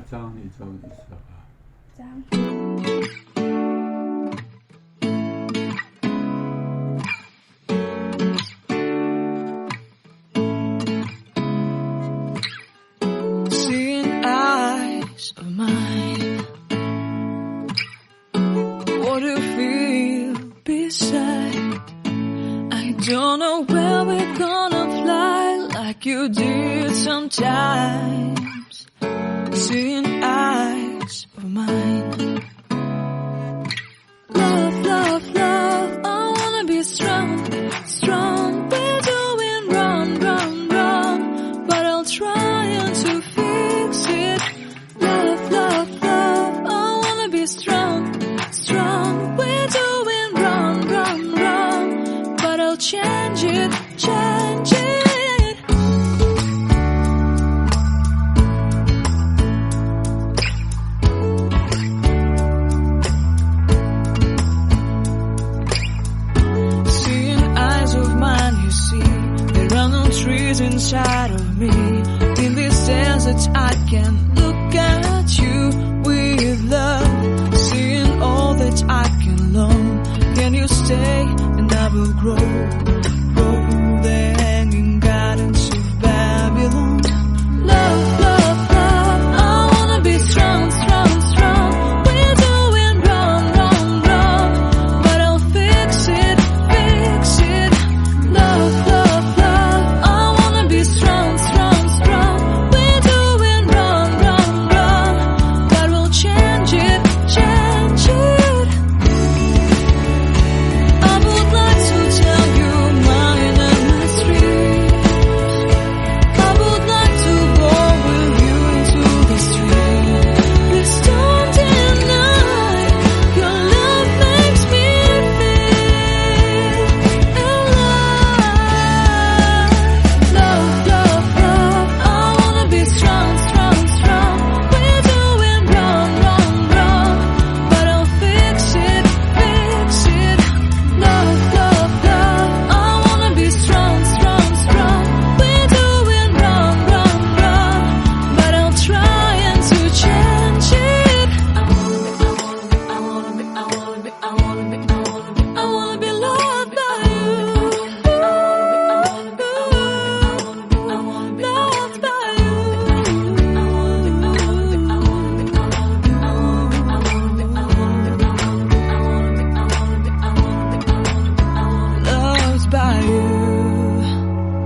4장你就있어봐. 짱. Seeing eyes of mine, what do you feel beside? I don't know where we're gonna fly like you did sometimes. Seeing eyes of mine, love, love, love, I wanna be strong, strong. We're doing wrong, wrong, wrong, but I'll try to fix it. Love, love, love, I wanna be strong, strong. We're doing wrong, wrong, wrong, but I'll change it, change it. Seeing eyes of mine, you see, there are no trees inside of me. In this desert I can look at you with love. Seeing all that I can learn. Can you stay and I will grow, grow the hanging gardens of Babylon. Love, love, love, I wanna be strong, strong, strong. We're doing wrong, wrong, wrong, but I'll fix it, fix it. Love, love, love, I wanna be strong, strong, strong. We're doing wrong, wrong, wrong, but we'll change it, change it. I would like to tell you mine and my street. I would like to go with you into the street. Please don't deny your love makes me feel alive. Love, love, love, I wanna be strong, strong, strong. We're doing wrong, wrong, wrong, but I'll fix it, fix it. Love, love, love, I wanna be strong, strong, strong. We're doing wrong, wrong, wrong, but I'll try and to change it. I wanna be loved by you. Loved by you. Loved by you.